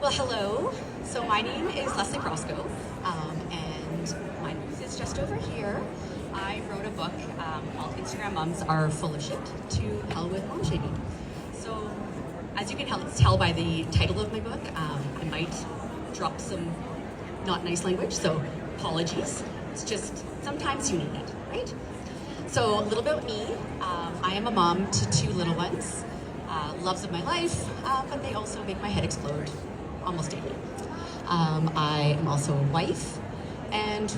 Well, hello. So my name is Leslie Crosco, and my booth is just over here. I wrote a book called Instagram Moms Are Full of Shit, to hell with mom shaming. So as you can tell by the title of my book, I might drop some not nice language, so apologies. It's just sometimes you need it, right? So a little bit about me. I am a mom to two little ones. Loves of my life, but they also make my head explode almost daily. I am also a wife, and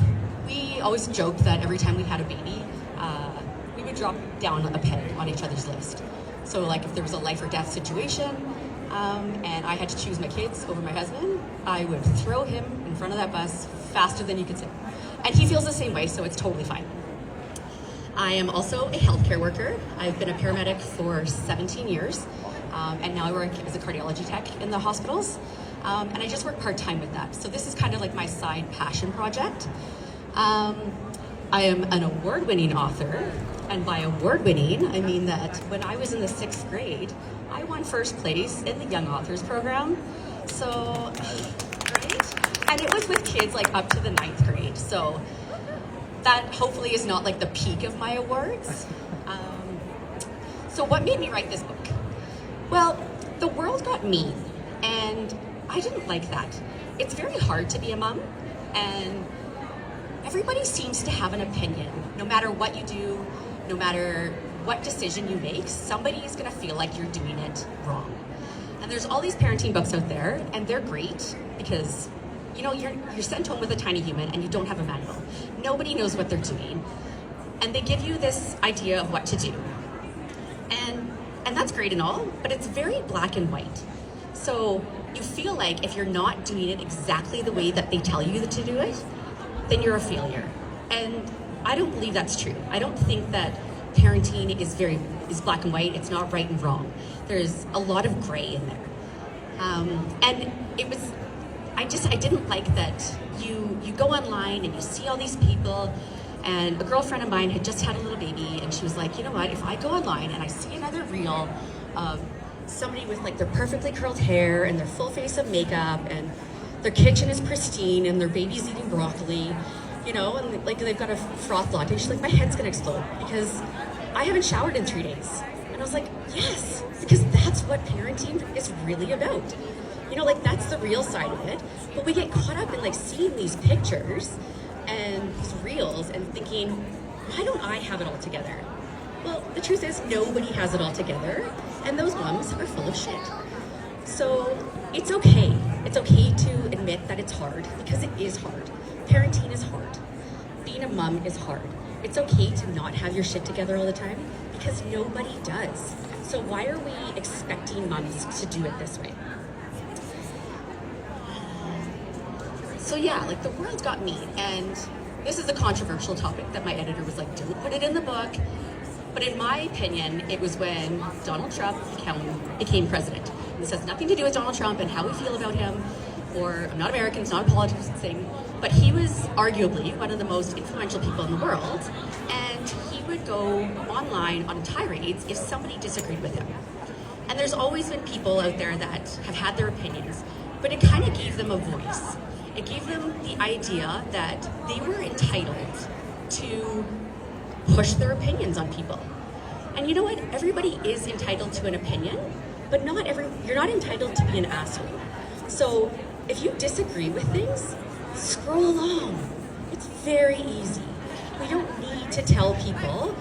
we always joked that every time we had a baby, we would drop down a peg on each other's list. So like if there was a life or death situation, and I had to choose my kids over my husband, I would throw him in front of that bus faster than you could say. And he feels the same way, so it's totally fine. I am also a healthcare worker. I've been a paramedic for 17 years, and now I work as a cardiology tech in the hospitals, and I just work part-time with that. So this is kind of like my side passion project. I am an award-winning author, and by award-winning, I mean that when I was in the 6th grade, I won first place in the Young Authors program. So, great. And it was with kids like up to the 9th grade. So that hopefully is not like the peak of my awards. So what made me write this book? Well, the world got mean, and I didn't like that. It's very hard to be a mom, and everybody seems to have an opinion. No matter what you do, no matter what decision you make, somebody is gonna feel like you're doing it wrong. And there's all these parenting books out there, and they're great because you know, you're sent home with a tiny human and you don't have a manual. Nobody knows what they're doing. And they give you this idea of what to do. And that's great and all, but it's very black and white. So you feel like if you're not doing it exactly the way that they tell you to do it, then you're a failure. And I don't believe that's true. I don't think that parenting is black and white. It's not right and wrong. There's a lot of gray in there. And I didn't like that you go online and you see all these people, and a girlfriend of mine had just had a little baby, and she was like, you know what, if I go online and I see another reel of somebody with like their perfectly curled hair and their full face of makeup and their kitchen is pristine and their baby's eating broccoli, you know, and like they've got a froth latte, she's like, my head's gonna explode because I haven't showered in 3 days. And I was like, yes, because that's what parenting is really about. You know, like that's the real side of it. But we get caught up in like seeing these pictures and these reels and thinking, why don't I have it all together? Well, the truth is nobody has it all together, and those moms are full of shit. So it's okay. It's okay to admit that it's hard, because it is hard. Parenting is hard. Being a mom is hard. It's okay to not have your shit together all the time, because nobody does. So why are we expecting moms to do it this way? So yeah, like the world got mean, and this is a controversial topic that my editor was like, don't put it in the book. But in my opinion, it was when Donald Trump became president. And this has nothing to do with Donald Trump and how we feel about him, or I'm not American, it's not a politics thing, but he was arguably one of the most influential people in the world, and he would go online on tirades if somebody disagreed with him. And there's always been people out there that have had their opinions, but it kind of gave them a voice. It gave them the idea that they were entitled to push their opinions on people. And you know what? Everybody is entitled to an opinion, but you're not entitled to be an asshole. So if you disagree with things, scroll along. It's very easy. We don't need to tell people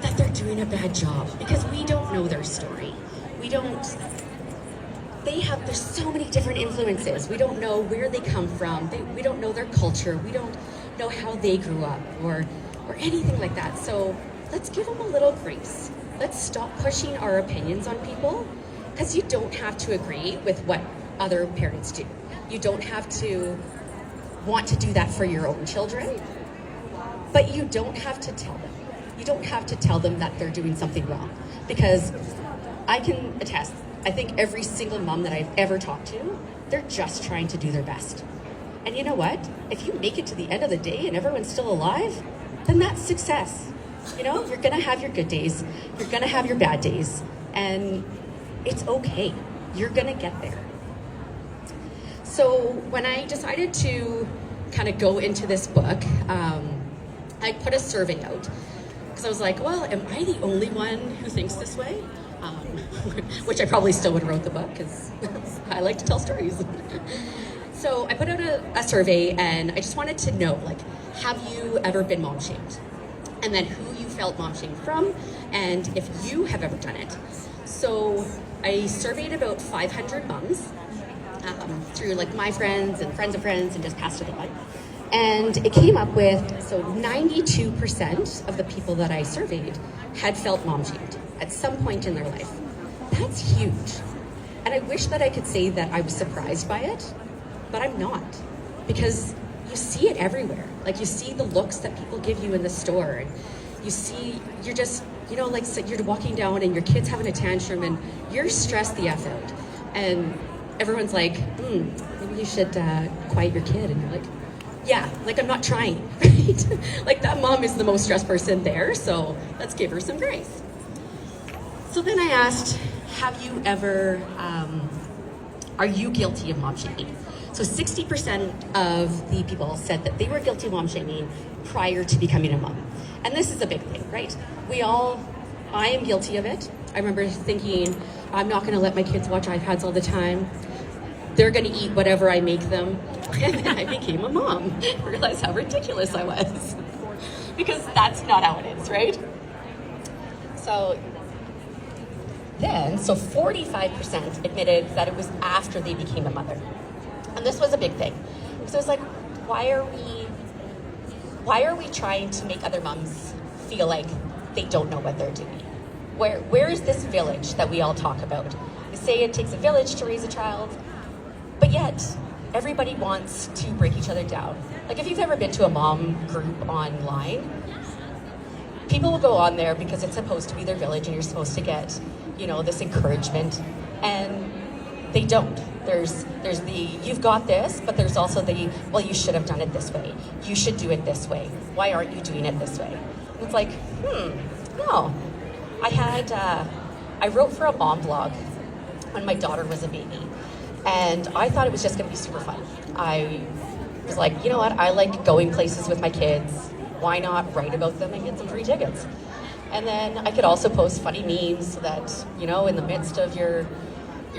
that they're doing a bad job because we don't know their story. There's so many different influences. We don't know where they come from. We don't know their culture. We don't know how they grew up or anything like that. So let's give them a little grace. Let's stop pushing our opinions on people, because you don't have to agree with what other parents do. You don't have to want to do that for your own children, but you don't have to tell them. You don't have to tell them that they're doing something wrong, because I can attest, I think every single mom that I've ever talked to, they're just trying to do their best. And you know what? If you make it to the end of the day and everyone's still alive, then that's success. You know, you're gonna have your good days, you're gonna have your bad days, and it's okay. You're gonna get there. So when I decided to kind of go into this book, I put a survey out because I was like, well, am I the only one who thinks this way? Which I probably still would have wrote the book because I like to tell stories. So I put out a survey, and I just wanted to know, like, have you ever been mom shamed? And then who you felt mom shamed from, and if you have ever done it. So I surveyed about 500 moms through like my friends and friends of friends, and just passed it on. And it came up with, so 92% of the people that I surveyed had felt mom shamed at some point in their life. That's huge. And I wish that I could say that I was surprised by it, but I'm not. Because you see it everywhere. Like, you see the looks that people give you in the store, and you see, you're just, you know, like, so you're walking down and your kid's having a tantrum and you're stressed the F out. And everyone's like, maybe you should quiet your kid. And you're like, yeah, like, I'm not trying, right? Like, that mom is the most stressed person there, so let's give her some grace. So then I asked, have you ever, are you guilty of mom shaming? So 60% of the people said that they were guilty of mom shaming prior to becoming a mom. And this is a big thing, right? I am guilty of it. I remember thinking, I'm not gonna let my kids watch iPads all the time. They're gonna eat whatever I make them. And then I became a mom. I realized how ridiculous I was. Because that's not how it is, right? So 45% admitted that it was after they became a mother. And this was a big thing. So it was like, why are we trying to make other moms feel like they don't know what they're doing? Where is this village that we all talk about? They say it takes a village to raise a child, but yet everybody wants to break each other down. Like, if you've ever been to a mom group online, people will go on there because it's supposed to be their village and you're supposed to get, you know, this encouragement, and they don't. There's the, you've got this, but there's also the, well, you should have done it this way. You should do it this way. Why aren't you doing it this way? And it's like, no. I wrote for a mom blog when my daughter was a baby, and I thought it was just gonna be super fun. I was like, you know what? I like going places with my kids. Why not write about them and get some free tickets? And then I could also post funny memes so that, you know, in the midst of you're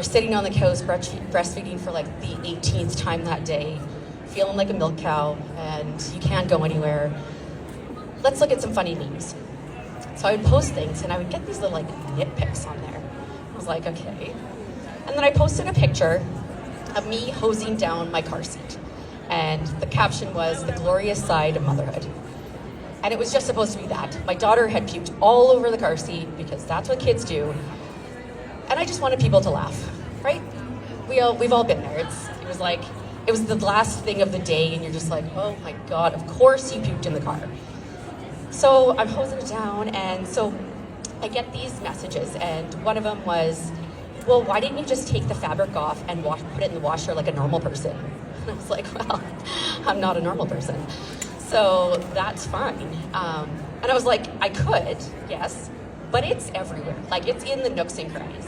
sitting on the couch breastfeeding for like the 18th time that day, feeling like a milk cow, and you can't go anywhere. Let's look at some funny memes. So I would post things, and I would get these little like nitpicks on there. I was like, okay. And then I posted a picture of me hosing down my car seat. And the caption was, "The glorious side of motherhood." And it was just supposed to be that. My daughter had puked all over the car seat because that's what kids do. And I just wanted people to laugh, right? We've all been there. It was the last thing of the day, and you're just like, oh my God, of course you puked in the car. So I'm hosing it down, and so I get these messages, and one of them was, well, why didn't you just take the fabric off and put it in the washer like a normal person? And I was like, well, I'm not a normal person. So that's fine. And I was like, I could, yes, but it's everywhere. Like, it's in the nooks and crannies.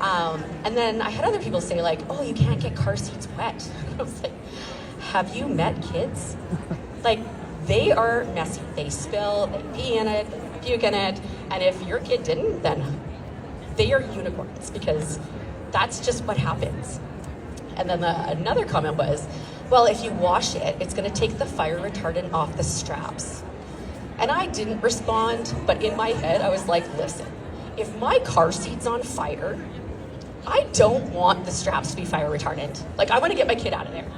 And then I had other people say like, oh, you can't get car seats wet. I was like, have you met kids? Like, they are messy. They spill, they pee in it, they puke in it. And if your kid didn't, then they are unicorns, because that's just what happens. And then another comment was, well, if you wash it, it's gonna take the fire retardant off the straps. And I didn't respond, but in my head, I was like, listen, if my car seat's on fire, I don't want the straps to be fire retardant. Like, I wanna get my kid out of there.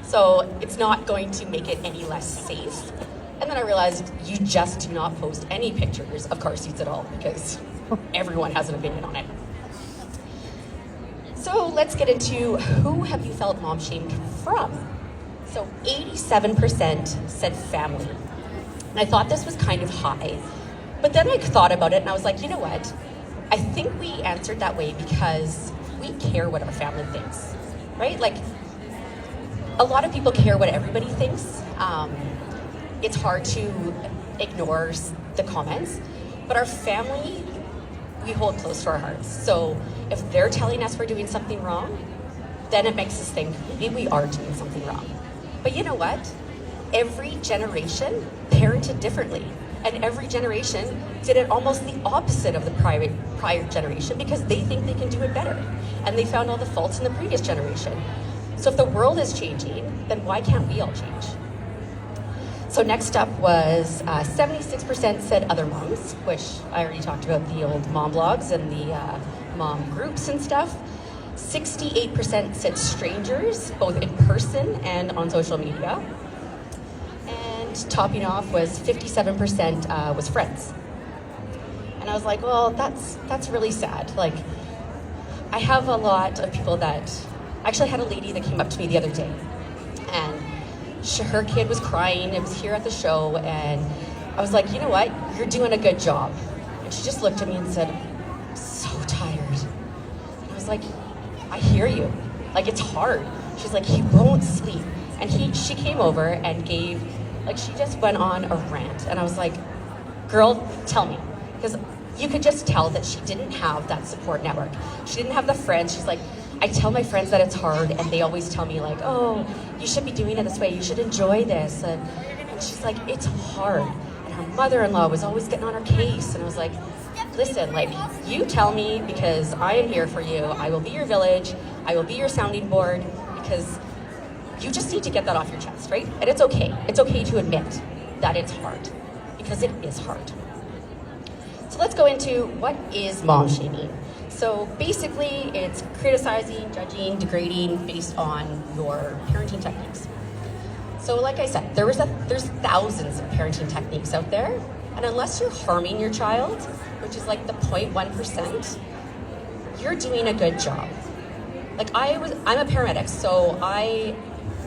So it's not going to make it any less safe. And then I realized you just do not post any pictures of car seats at all, because everyone has an opinion on it. So let's get into who have you felt mom shamed from? So 87% said family. And I thought this was kind of high, but then I thought about it and I was like, you know what? I think we answered that way because we care what our family thinks, right? Like, a lot of people care what everybody thinks. It's hard to ignore the comments, but our family, we hold close to our hearts. So if they're telling us we're doing something wrong, then it makes us think maybe we are doing something wrong. But you know what? Every generation parented differently. And every generation did it almost the opposite of the prior generation because they think they can do it better. And they found all the faults in the previous generation. So if the world is changing, then why can't we all change? So next up was 76% said other moms, which I already talked about the old mom blogs and the mom groups and stuff. 68% said strangers, both in person and on social media. And topping off was 57% was friends. And I was like, well, that's really sad. Like, I have a lot of people that, I actually had a lady that came up to me the other day, and her kid was crying. It was here at the show, and I was like, you know what? You're doing a good job. And she just looked at me and said, I'm so tired. And I was like, I hear you. Like, it's hard. She's like, he won't sleep. And she came over and gave, like, she just went on a rant. And I was like, girl, tell me. Because you could just tell that she didn't have that support network. She didn't have the friends. She's like, I tell my friends that it's hard, and they always tell me, like, oh, you should be doing it this way. You should enjoy this. And she's like, it's hard. And her mother-in-law was always getting on her case. And I was like, listen, like, you tell me, because I am here for you. I will be your village. I will be your sounding board, because you just need to get that off your chest, right? And it's okay. It's okay to admit that it's hard, because it is hard. So let's go into what is mom shaming. So basically, it's criticizing, judging, degrading based on your parenting techniques. So like I said, there's thousands of parenting techniques out there, and unless you're harming your child, which is like the 0.1%, you're doing a good job. Like I'm a paramedic, so I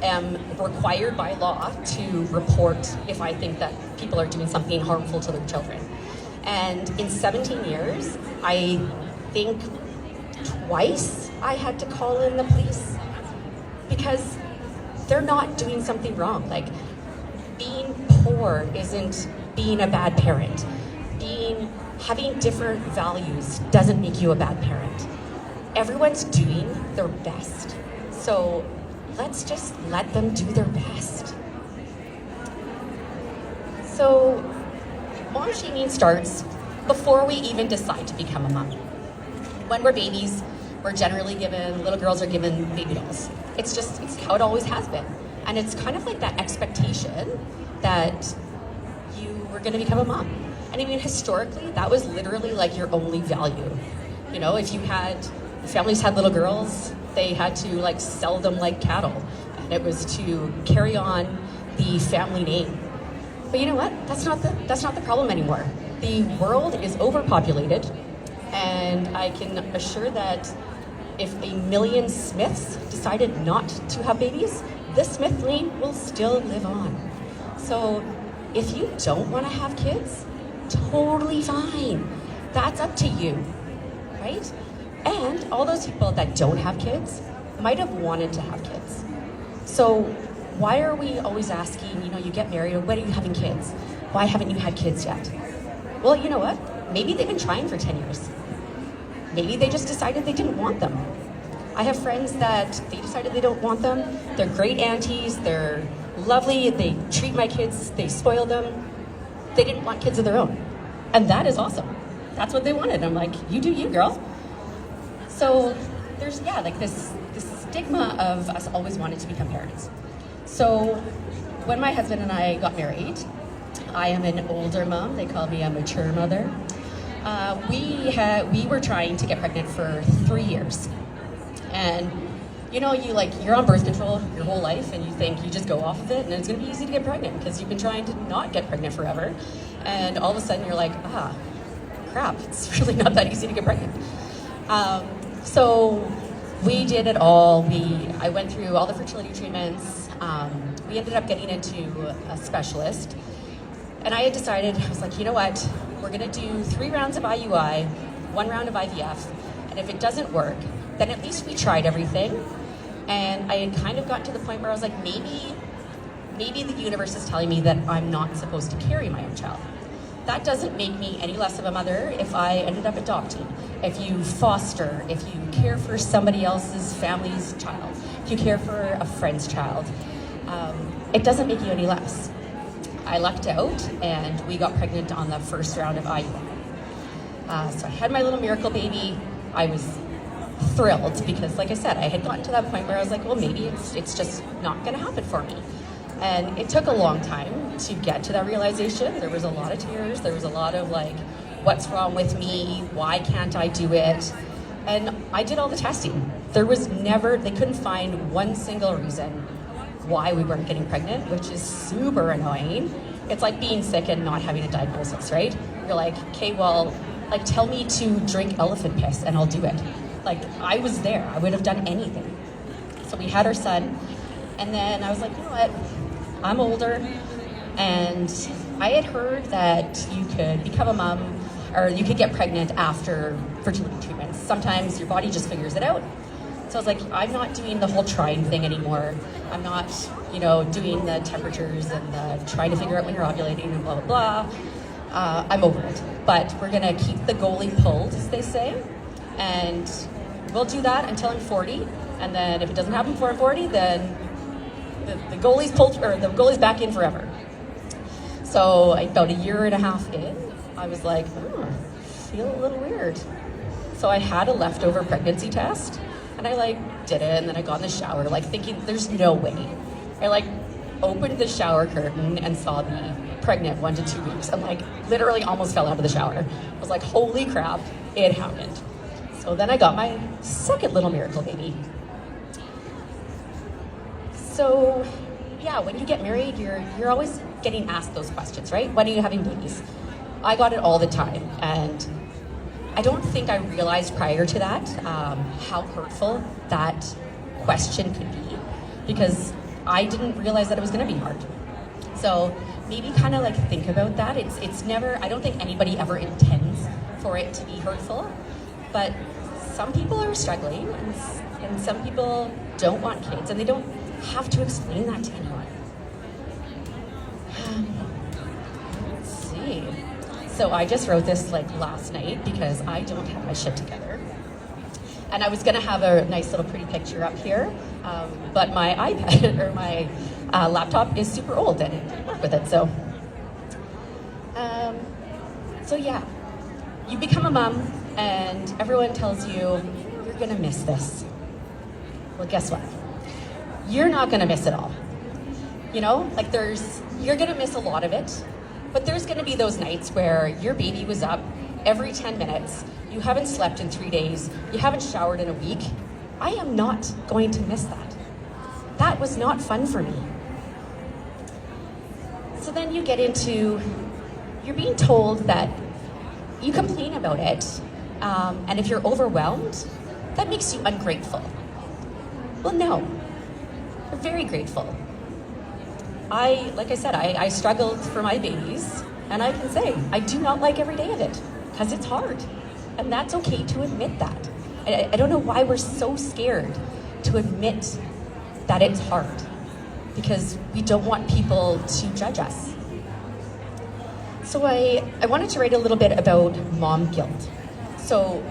am required by law to report if I think that people are doing something harmful to their children. And in 17 years, I think twice I had to call in the police because they're not doing something wrong. Like, being poor isn't being a bad parent. Having different values doesn't make you a bad parent. Everyone's doing their best. So let's just let them do their best. So mom shaming starts before we even decide to become a mom. When we're babies, we're generally given, little girls are given baby dolls. It's how it always has been. And it's kind of like that expectation that you were gonna become a mom. And I mean, historically, that was literally like your only value. You know, if families had little girls, they had to like sell them like cattle. And it was to carry on the family name. But you know what? That's not the problem anymore. The world is overpopulated, and I can assure that if 1 million Smiths decided not to have babies, the Smith name will still live on. So if you don't want to have kids, totally fine. That's up to you, right? And all those people that don't have kids might have wanted to have kids. So why are we always asking, you get married, or when are you having kids? Why haven't you had kids yet? Well, you know what? Maybe they've been trying for 10 years. Maybe they just decided they didn't want them. I have friends that they decided they don't want them. They're great aunties, they're lovely, they treat my kids, they spoil them. They didn't want kids of their own. And that is awesome. That's what they wanted. I'm like, you do you, girl. So there's, this stigma of us always wanting to become parents. So when my husband and I got married, I am an older mom. They call me a mature mother. We were trying to get pregnant for 3 years. And you're on birth control your whole life, and you think you just go off of it and it's gonna be easy to get pregnant because you've been trying to not get pregnant forever. And all of a sudden you're like, crap, it's really not that easy to get pregnant. So we did it all. I went through all the fertility treatments. We ended up getting into a specialist. And I had decided, I was like, you know what? We're gonna do 3 rounds of IUI, 1 round of IVF. And if it doesn't work, then at least we tried everything. And I had kind of gotten to the point where I was like, maybe the universe is telling me that I'm not supposed to carry my own child. that doesn't make me any less of a mother if I ended up adopting. If you foster, if you care for somebody else's family's child, if you care for a friend's child, it doesn't make you any less. I lucked out and we got pregnant on the first round of IUI. So I had my little miracle baby. I was thrilled because, like I said, I had gotten to that point where I was like, well, maybe it's just not gonna happen for me. And it took a long time to get to that realization. There was a lot of tears. There was a lot of like, what's wrong with me? Why can't I do it? And I did all the testing. There was never, they couldn't find one single reason why we weren't getting pregnant, which is super annoying. It's like being sick and not having a diagnosis, right? You're like, okay, well, like tell me to drink elephant piss and I'll do it. Like I was there, I would have done anything. So we had our son, and then I was like, you know what? I'm older, and I had heard that you could become a mom, or you could get pregnant after fertility treatments. Sometimes your body just figures it out. So I was like, I'm not doing the whole trying thing anymore. I'm not, doing the temperatures and the trying to figure out when you're ovulating and blah, blah, blah. I'm over it. But we're gonna keep the goalie pulled, as they say, and we'll do that until I'm 40. And then if it doesn't happen before I'm 40, then the goalie's pulled, or the goalie's back in forever. So about a year and a half in, I was like, feel a little weird. So I had a leftover pregnancy test, and I did it, and then I got in the shower, thinking there's no way. I opened the shower curtain and saw me pregnant 1 to 2 weeks, and literally almost fell out of the shower. I was like, holy crap, it happened. So then I got my second little miracle baby. So yeah, when you get married, you're always getting asked those questions, right? When are you having babies? I got it all the time, and I don't think I realized prior to that how hurtful that question could be, because I didn't realize that it was going to be hard. So maybe kind of think about that. It's never, I don't think anybody ever intends for it to be hurtful, but some people are struggling, and some people don't want kids, and they don't have to explain that to anyone. Let's see. So I just wrote this last night because I don't have my shit together. And I was gonna have a nice little pretty picture up here, but my iPad or my laptop is super old and it didn't work with it. So yeah, you become a mom and everyone tells you you're gonna miss this. Well, guess what? You're not gonna miss it all. You're gonna miss a lot of it, but there's gonna be those nights where your baby was up every 10 minutes, you haven't slept in 3 days, you haven't showered in a week. I am not going to miss that. That was not fun for me. So then you get into, you're being told that you complain about it, and if you're overwhelmed, that makes you ungrateful. Well, no, you're very grateful. Like I said, I struggled for my babies, and I can say, I do not like every day of it, because it's hard. And that's okay to admit that. I don't know why we're so scared to admit that it's hard, because we don't want people to judge us. So I wanted to write a little bit about mom guilt. So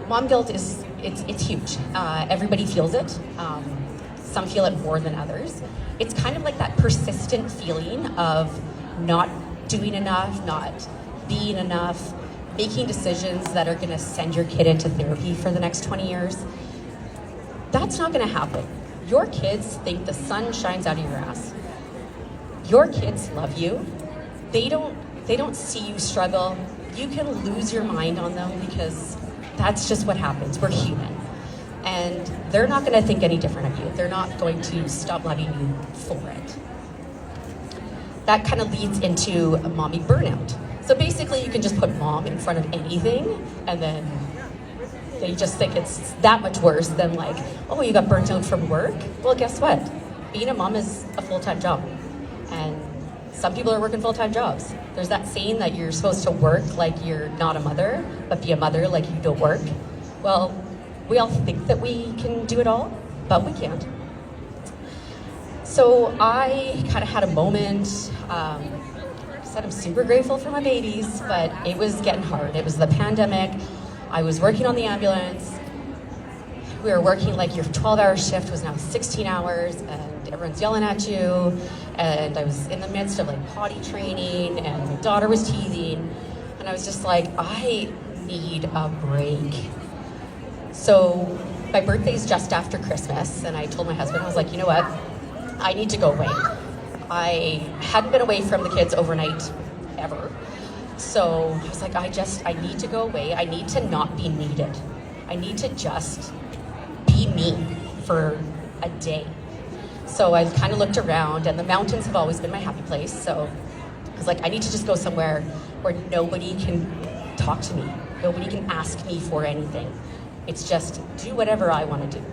mom guilt it's huge. Everybody feels it. Some feel it more than others. It's kind of like that persistent feeling of not doing enough, not being enough, making decisions that are gonna send your kid into therapy for the next 20 years. That's not gonna happen. Your kids think the sun shines out of your ass. Your kids love you. They don't see you struggle. You can lose your mind on them because that's just what happens. We're human. And they're not gonna think any different of you. They're not going to stop loving you for it. That kind of leads into a mommy burnout. So basically you can just put mom in front of anything, and then they just think it's that much worse than oh, you got burnt out from work? Well, guess what? Being a mom is a full-time job. And some people are working full-time jobs. There's that saying that you're supposed to work like you're not a mother, but be a mother like you don't work. Well, we all think that we can do it all, but we can't. So I kind of had a moment, said, I'm super grateful for my babies, but it was getting hard. It was the pandemic. I was working on the ambulance. We were working like your 12-hour shift was now 16 hours, and everyone's yelling at you. And I was in the midst of like potty training, and my daughter was teething. And I was just like, I need a break. So my birthday's just after Christmas, and I told my husband, I was like, you know what? I need to go away. I hadn't been away from the kids overnight ever. So I was like, I need to go away. I need to not be needed. I need to just be me for a day. So I kind of looked around, and the mountains have always been my happy place. So I was like, I need to just go somewhere where nobody can talk to me. Nobody can ask me for anything. It's just do whatever I want to do.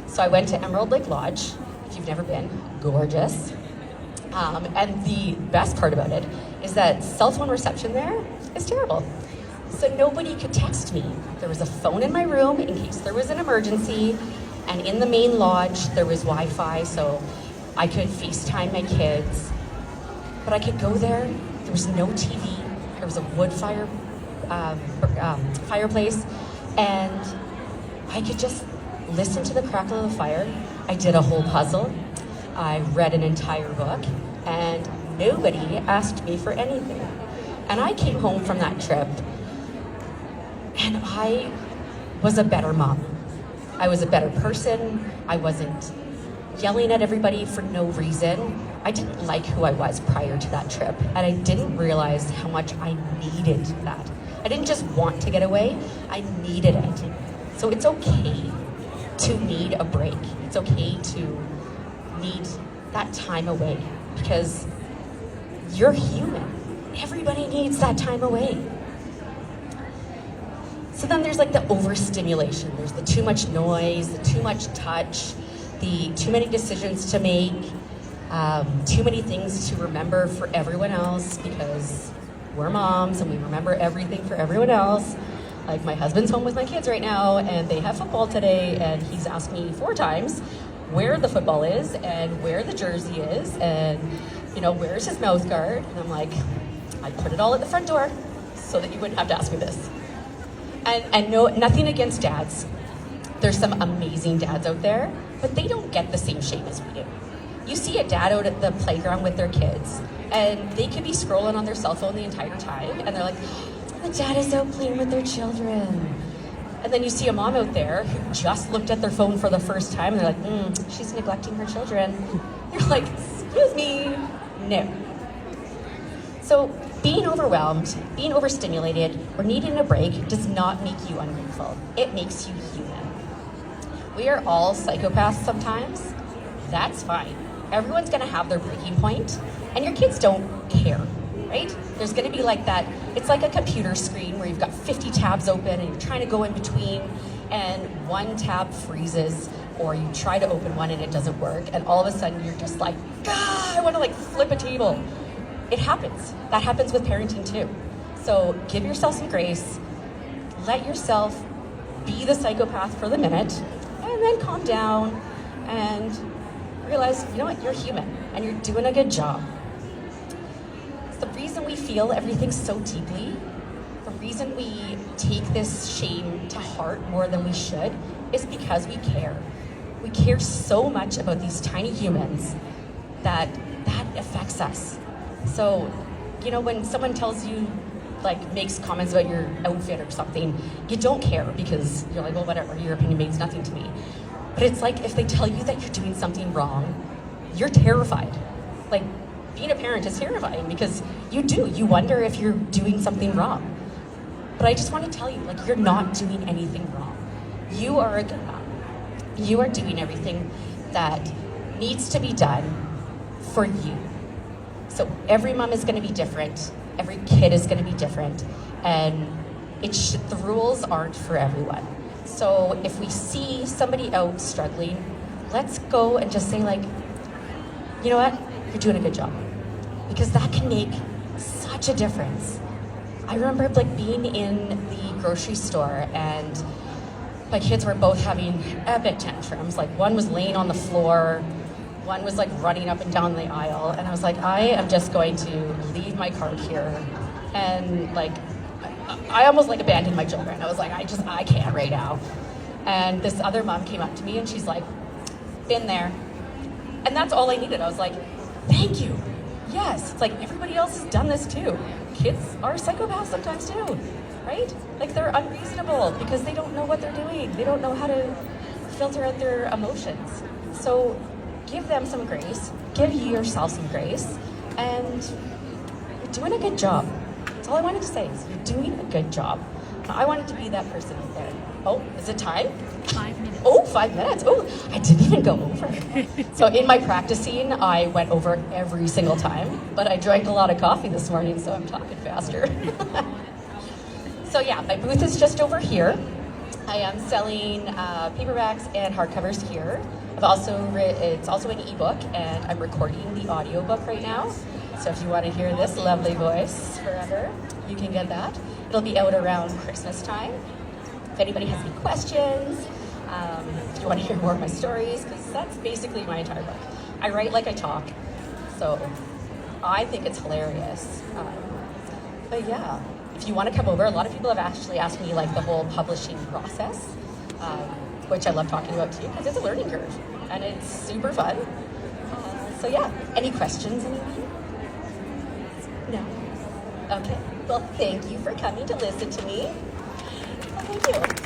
So I went to Emerald Lake Lodge. If you've never been, gorgeous. And the best part about it is that cell phone reception there is terrible. So nobody could text me. There was a phone in my room in case there was an emergency. And in the main lodge, there was Wi-Fi, so I could FaceTime my kids. But I could go there. There was no TV. There was a wood fireplace. And I could just listen to the crackle of the fire. I did a whole puzzle. I read an entire book, and nobody asked me for anything. And I came home from that trip, and I was a better mom. I was a better person. I wasn't yelling at everybody for no reason. I didn't like who I was prior to that trip, and I didn't realize how much I needed that. I didn't just want to get away, I needed it. So it's okay to need a break. It's okay to need that time away, because you're human. Everybody needs that time away. So then there's like the overstimulation. There's the too much noise, the too much touch, the too many decisions to make, too many things to remember for everyone else, because we're moms and we remember everything for everyone else. Like my husband's home with my kids right now, and they have football today, and he's asked me 4 times where the football is and where the jersey is and, you know, where's his mouth guard. And I'm like, I put it all at the front door so that you wouldn't have to ask me this. And no, nothing against dads. There's some amazing dads out there, but they don't get the same shame as we do. You see a dad out at the playground with their kids, and they could be scrolling on their cell phone the entire time, and they're like, the dad is out playing with their children. And then you see a mom out there who just looked at their phone for the first time, and they're like, she's neglecting her children. You're like, excuse me, no. So being overwhelmed, being overstimulated, or needing a break does not make you ungrateful. It makes you human. We are all psychopaths sometimes. That's fine. Everyone's gonna have their breaking point, and your kids don't care, right? There's gonna be like that, it's like a computer screen where you've got 50 tabs open and you're trying to go in between, and one tab freezes, or you try to open one and it doesn't work, and all of a sudden you're just like, I wanna like flip a table. It happens. That happens with parenting too. So give yourself some grace, let yourself be the psychopath for the minute, and then calm down and realize, you know what, you're human and you're doing a good job. The reason we feel everything so deeply, the reason we take this shame to heart more than we should, is because we care. We care so much about these tiny humans that affects us. So, you know, when someone tells you, like, makes comments about your outfit or something, you don't care because you're like, well, whatever, your opinion means nothing to me. But it's like if they tell you that you're doing something wrong, you're terrified. Like, being a parent is terrifying because you wonder if you're doing something wrong. But I just want to tell you, like, you're not doing anything wrong. You are a good mom. You are doing everything that needs to be done for you. So every mom is going to be different. Every kid is going to be different. And the rules aren't for everyone. So if we see somebody out struggling, let's go and just say, like, you know what? You're doing a good job. Because that can make such a difference. I remember, like, being in the grocery store and my kids were both having epic tantrums. Like, one was laying on the floor, One was like running up and down the aisle, and I was like, I am just going to leave my cart here. And like, I almost like abandoned my children. I was like, I can't right now. And this other mom came up to me and she's like, been there. And that's all I needed. I was like, thank you. Yes. It's like everybody else has done this too. Kids are psychopaths sometimes too, right? Like they're unreasonable because they don't know what they're doing. They don't know how to filter out their emotions. So give them some grace, give yourself some grace, and you're doing a good job. That's all I wanted to say is you're doing a good job. I wanted to be that person out there. Oh, is it time? 5 minutes. Oh, 5 minutes. Oh, I didn't even go over. So in my practicing, I went over every single time, but I drank a lot of coffee this morning, so I'm talking faster. So yeah, my booth is just over here. I am selling paperbacks and hardcovers here. It's also an ebook, and I'm recording the audiobook right now. So if you want to hear this lovely voice forever, you can get that. It'll be out around Christmas time. If anybody has any questions, if you want to hear more of my stories, because that's basically my entire book. I write like I talk, so I think it's hilarious. But yeah, if you want to come over, a lot of people have actually asked me like the whole publishing process, which I love talking about too, because it's a learning curve, and it's super fun. So yeah, any questions, anyone? No? Okay, well thank you for coming to listen to me. Well, thank you.